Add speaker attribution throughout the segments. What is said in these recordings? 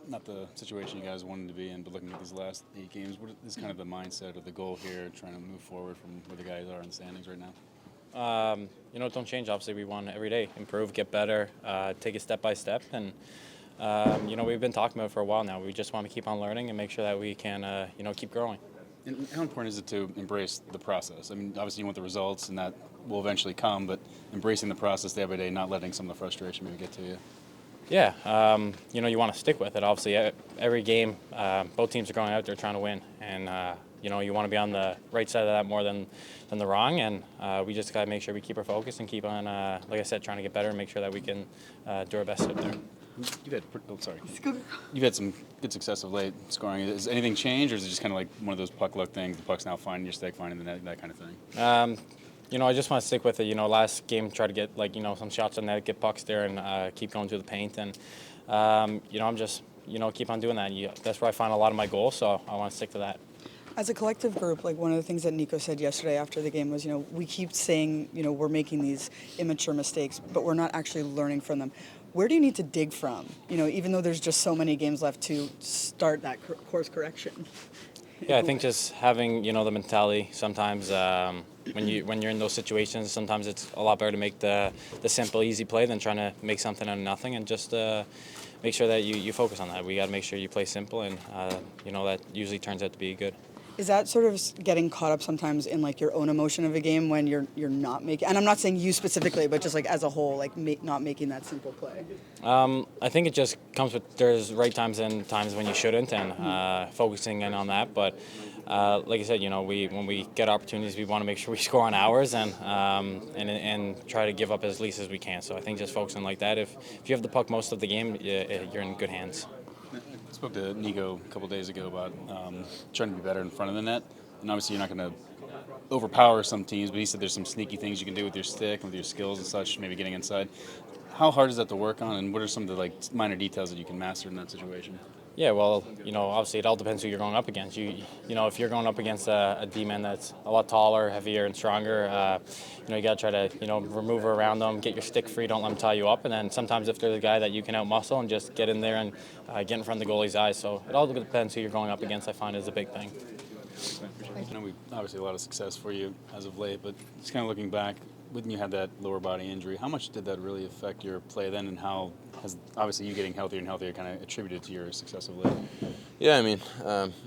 Speaker 1: not the situation you guys wanted to be in, but looking at these last 8 games, what is kind of the mindset or the goal here, trying to move forward from where the guys are in the standings right now?
Speaker 2: Don't change. Obviously, we want every day improve, get better, take it step by step, and we've been talking about it for a while now. We just want to keep on learning and make sure that we can, keep growing.
Speaker 1: And how important is it to embrace the process? I mean, obviously you want the results, and that will eventually come, but embracing the process day by day, not letting some of the frustration maybe get to you.
Speaker 2: Yeah, you want to stick with it. Obviously, every game, both teams are going out there trying to win, and you want to be on the right side of that more than the wrong. And we just got to make sure we keep our focus and keep on, like I said, trying to get better and make sure that we can do our best out there.
Speaker 1: You've had some good success of late scoring. Has anything changed, or is it just kind of like one of those puck luck things? The puck's now finding your stick, finding the net, that kind of thing.
Speaker 2: I just want to stick with it. Last game, try to get some shots on net, get pucks there, and keep going through the paint. And I'm just keep on doing that. That's where I find a lot of my goals. So I want to stick to that.
Speaker 3: As a collective group, one of the things that Nico said yesterday after the game was, we keep saying, we're making these immature mistakes, but we're not actually learning from them. Where do you need to dig from? Even though there's just so many games left to start that course correction.
Speaker 2: Yeah, I think just having the mentality. Sometimes when you're in those situations, sometimes it's a lot better to make the simple, easy play than trying to make something out of nothing. And just make sure that you focus on that. We got to make sure you play simple, and that usually turns out to be good.
Speaker 3: Is that sort of getting caught up sometimes in your own emotion of a game when you're not making? And I'm not saying you specifically, but just as a whole, not making that simple play.
Speaker 2: I think it just comes with there's right times and times when you shouldn't, and focusing in on that. But like I said, when we get opportunities, we want to make sure we score on ours and try to give up as least as we can. So I think just focusing like that. If you have the puck most of the game, you're in good hands.
Speaker 1: I spoke to Nico a couple days ago about trying to be better in front of the net. And obviously you're not going to overpower some teams, but he said there's some sneaky things you can do with your stick, with your skills and such, maybe getting inside. How hard is that to work on, and what are some of the minor details that you can master in that situation?
Speaker 2: Yeah, well, obviously it all depends who you're going up against. If you're going up against a D-man that's a lot taller, heavier, and stronger, you got to try to, remove her around them, get your stick free, don't let them tie you up. And then sometimes if they're the guy that you can outmuscle and just get in there and get in front of the goalie's eyes. So it all depends who you're going up against, I find, is a big thing.
Speaker 1: I know we've obviously a lot of success for you as of late, but just kind of looking back, when you had that lower body injury, how much did that really affect your play then, and how has obviously you getting healthier and healthier kind of attributed to your success of late?
Speaker 4: Yeah, I mean,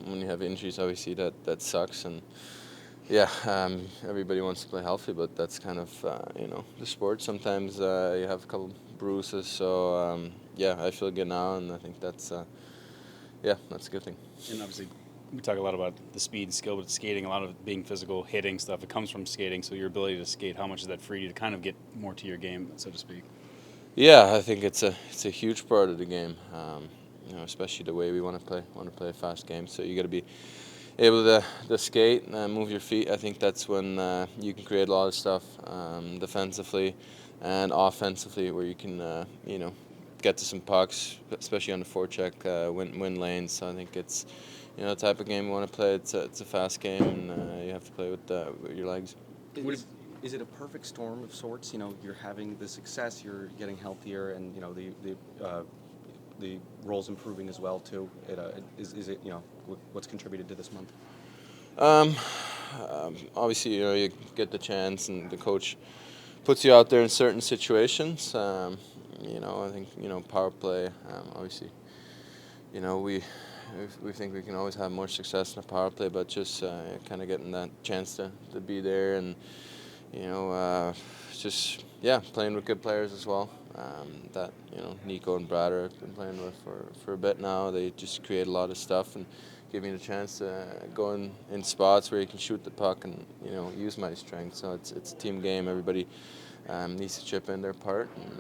Speaker 4: when you have injuries, obviously that sucks, and yeah, everybody wants to play healthy, but that's kind of the sport. Sometimes you have a couple bruises, so yeah, I feel good now, and I think that's a good thing.
Speaker 1: And obviously, we talk a lot about the speed and skill, but skating, a lot of being physical, hitting stuff, it comes from skating. So your ability to skate, how much does that free you to kind of get more to your game, so to speak?
Speaker 4: Yeah, I think it's a huge part of the game. Especially the way we want to play a fast game. So you got to be able to skate and move your feet. I think that's when you can create a lot of stuff defensively and offensively, where you can get to some pucks, especially on the forecheck, win lanes. So I think it's the type of game we want to play. It's a fast game, and you have to play with your legs.
Speaker 5: Is it a perfect storm of sorts? You're having the success, you're getting healthier, and the role's improving as well too. Is it what's contributed to this month?
Speaker 4: Obviously, you get the chance, and the coach puts you out there in certain situations. I think power play. Obviously, we think we can always have more success in a power play, but just kind of getting that chance to be there, and playing with good players as well. That Nico and Brad have been playing with for a bit now. They just create a lot of stuff and give me the chance to go in spots where you can shoot the puck and use my strength. So it's a team game. Everybody needs to chip in their part, and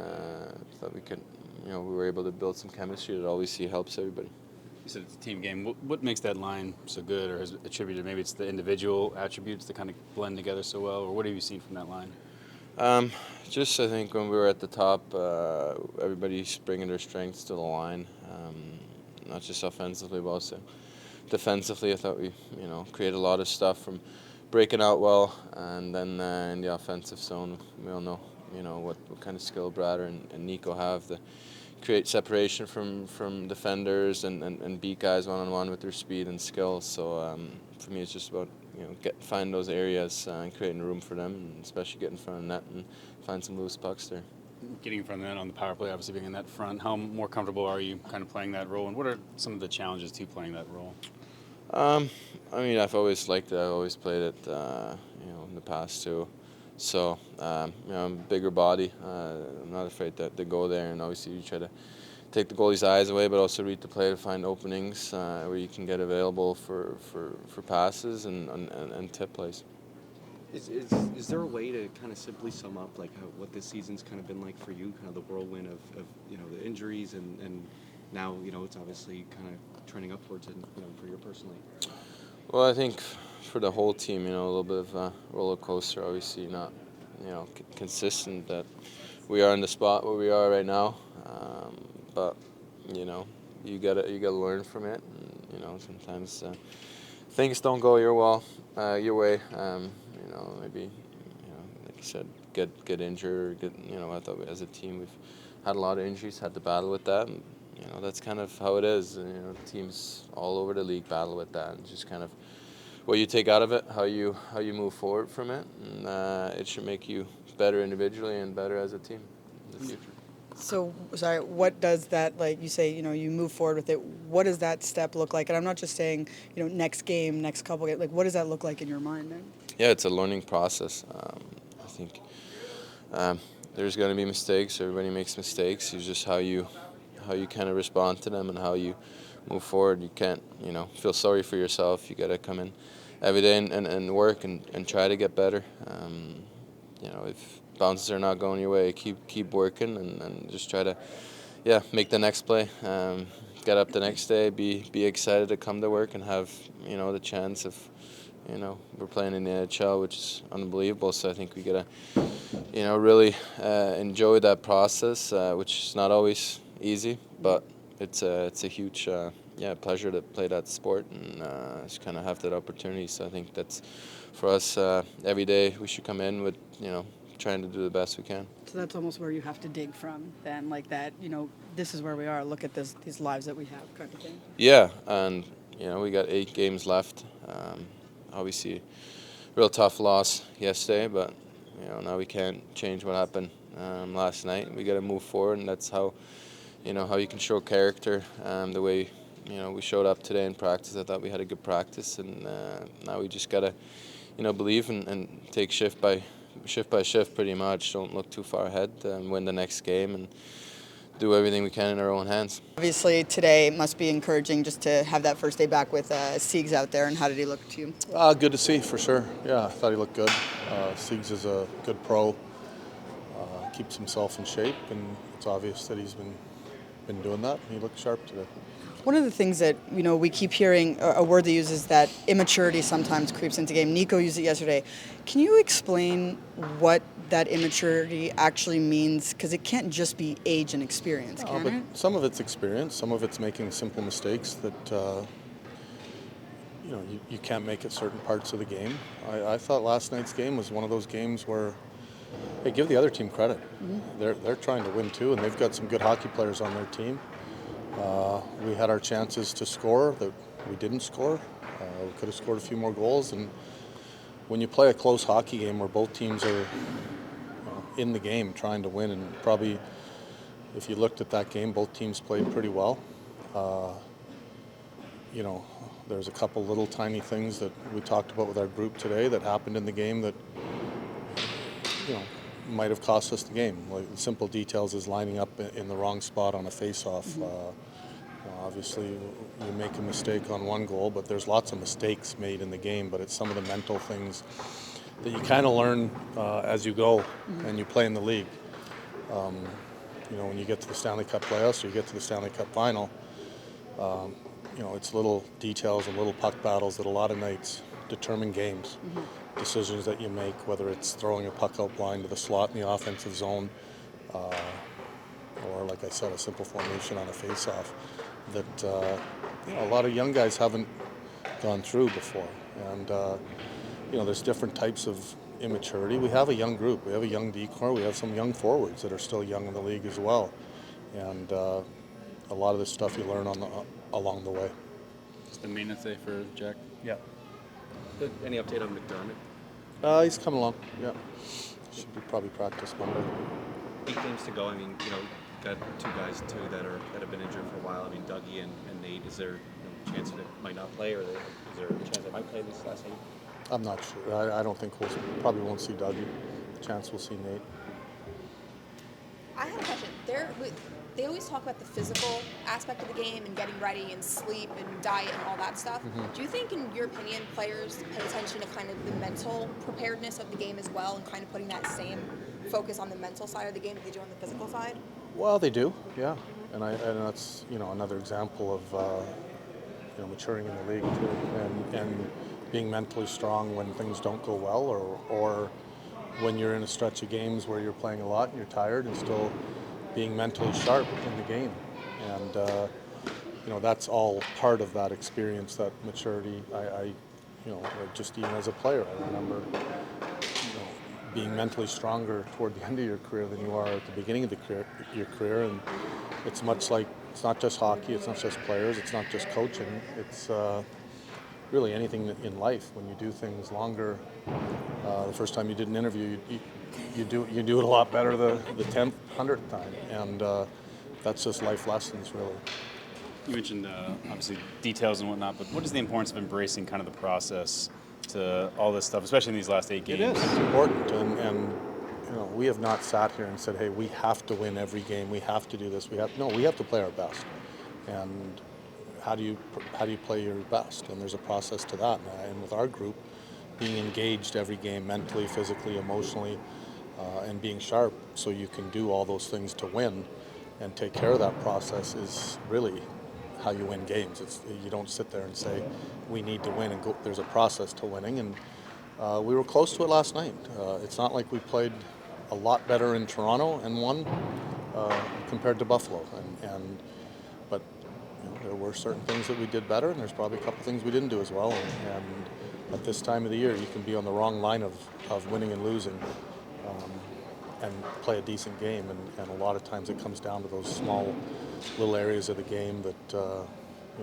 Speaker 4: thought we could we were able to build some chemistry that obviously helps everybody.
Speaker 1: You said it's a team game. What makes that line so good, or has attributed? Maybe it's the individual attributes that kind of blend together so well, or what have you seen from that line?
Speaker 4: Just I think when we were at the top, everybody's bringing their strengths to the line, not just offensively, but also defensively. I thought we created a lot of stuff from breaking out well, and then in the offensive zone, we all know what kind of skill Brad and Nico have to create separation from defenders and beat guys one-on-one with their speed and skill. So for me, it's just about find those areas and creating room for them, and especially get in front of the net and find some loose pucks there.
Speaker 1: Getting in front of the net on the power play, obviously being in that front, how more comfortable are you kind of playing that role, and what are some of the challenges to playing that role?
Speaker 4: I mean, I've always liked it. I've always played it, in the past too. So, I'm a bigger body. I'm not afraid to go there, and obviously you try to take the goalie's eyes away, but also read the play to find openings where you can get available for passes and tip plays.
Speaker 5: Is there a way to kind of simply sum up like what this season's kind of been like for you, kind of the whirlwind of the injuries and now it's obviously kind of trending upwards and for you personally?
Speaker 4: Well, I think for the whole team, a little bit of a roller coaster. Obviously, not consistent. That we are in the spot where we are right now, but you gotta learn from it. And, sometimes things don't go your way. Maybe like you said, get injured. I thought as a team we've had a lot of injuries, had to battle with that. And, that's kind of how it is. Teams all over the league battle with that, and just kind of what you take out of it, how you move forward from it, and it should make you better individually and better as a team in the future.
Speaker 3: So, sorry, what does that, like you say, you move forward with it, what does that step look like? And I'm not just saying, next game, next couple games, like what does that look like in your mind then?
Speaker 4: Yeah, it's a learning process. I think there's going to be mistakes. Everybody makes mistakes. It's just how you kind of respond to them and how you move forward. You can't, feel sorry for yourself. You got to come in every day and work and try to get better. If bounces are not going your way, keep working and just try to, make the next play. Get up the next day, be excited to come to work and have, the chance of, we're playing in the NHL, which is unbelievable. So I think we gotta, really enjoy that process, which is not always easy, but it's a huge pleasure to play that sport and just kind of have that opportunity. So I think that's for us every day we should come in with trying to do the best we can.
Speaker 3: So that's almost where you have to dig from then, like that, this is where we are, look at these lives that we have kind of thing.
Speaker 4: Yeah, and we got 8 games left. Obviously real tough loss yesterday, but now we can't change what happened last night. We got to move forward, and that's how how you can show character. The way we showed up today in practice, I thought we had a good practice, and now we just gotta believe and take shift by shift pretty much. Don't look too far ahead, win the next game, and do everything we can in our own hands.
Speaker 3: Obviously today must be encouraging just to have that first day back with Siegs out there, and how did he look to you?
Speaker 6: Good to see, for sure. Yeah, I thought he looked good. Siegs is a good pro, keeps himself in shape, and it's obvious that he's been doing that. He looked sharp today.
Speaker 3: One of the things that we keep hearing, a word they use is that immaturity sometimes creeps into game. Nico used it yesterday. Can you explain what that immaturity actually means? Because it can't just be age and experience, can it?
Speaker 6: Some of it's experience, some of it's making simple mistakes that you can't make at certain parts of the game. I thought last night's game was one of those games where, hey, give the other team credit. Mm-hmm. They're trying to win too, and they've got some good hockey players on their team. We had our chances to score that we didn't score. We could have scored a few more goals, and when you play a close hockey game where both teams are in the game trying to win, and probably if you looked at that game, both teams played pretty well. There's a couple little tiny things that we talked about with our group today that happened in the game that might have cost us the game. Like simple details is lining up in the wrong spot on a face-off. Mm-hmm. Obviously, you make a mistake on one goal, but there's lots of mistakes made in the game. But it's some of the mental things that you kind of learn as you go, mm-hmm. and you play in the league. When you get to the Stanley Cup playoffs or you get to the Stanley Cup final, it's little details and little puck battles that a lot of nights determine games. Mm-hmm. Decisions that you make, whether it's throwing a puck out blind to the slot in the offensive zone, or like I said, a simple formation on a face-off that a lot of young guys haven't gone through before. And there's different types of immaturity. We have a young group. We have a young decor. We have some young forwards that are still young in the league as well. And a lot of this stuff you learn along the way.
Speaker 1: Just the maintenance day for Jack.
Speaker 6: Yeah.
Speaker 5: Any update on McDermott?
Speaker 6: He's coming along. Yeah. Should be probably practice Monday.
Speaker 5: 8 games to go. I mean, got 2 guys too that have been injured for a while. I mean, Dougie and Nate. Is there a chance that it might not play, or is there a chance they might play this last game?
Speaker 6: I'm not sure. I don't think probably won't see Dougie. Chance we'll see Nate.
Speaker 7: I had a question. They always talk about the physical aspect of the game and getting ready and sleep and diet and all that stuff.
Speaker 6: Mm-hmm.
Speaker 7: Do you think, in your opinion, players pay attention to kind of the mental preparedness of the game as well, and kind of putting that same focus on the mental side of the game that they do on the physical side?
Speaker 6: Well, they do, yeah. And that's another example of maturing in the league too, and being mentally strong when things don't go well, or when you're in a stretch of games where you're playing a lot and you're tired, and still being mentally sharp in the game. And that's all part of that experience, that maturity. I just even as a player, I remember being mentally stronger toward the end of your career than you are at the beginning of your career. And it's much like, it's not just hockey, it's not just players, it's not just coaching, it's really anything in life. When you do things longer, the first time you did an interview, you do it a lot better the 10th, 100th time, and that's just life lessons, really.
Speaker 1: You mentioned obviously details and whatnot, but what is the importance of embracing kind of the process to all this stuff, especially in these last 8 games?
Speaker 6: It is. It's important, and we have not sat here and said, hey, we have to win every game, we have to do this, we have to play our best. And how do you play your best? And there's a process to that. And with our group, being engaged every game, mentally, physically, emotionally, and being sharp so you can do all those things to win and take care of that process is really how you win games. You don't sit there and say, we need to win, and go. There's a process to winning, and we were close to it last night. It's not like we played a lot better in Toronto and won compared to Buffalo, but there were certain things that we did better, and there's probably a couple things we didn't do as well. And at this time of the year, you can be on the wrong line of winning and losing, and play a decent game. And a lot of times it comes down to those small little areas of the game that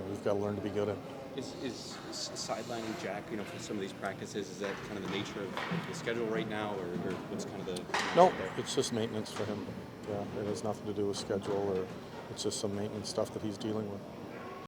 Speaker 6: we've got to learn to be good in.
Speaker 5: Is sidelining Jack, for some of these practices, is that kind of the nature of the schedule right now, or what's kind of the...
Speaker 6: No, it's just maintenance for him. Yeah, it has nothing to do with schedule, or it's just some maintenance stuff that he's dealing with.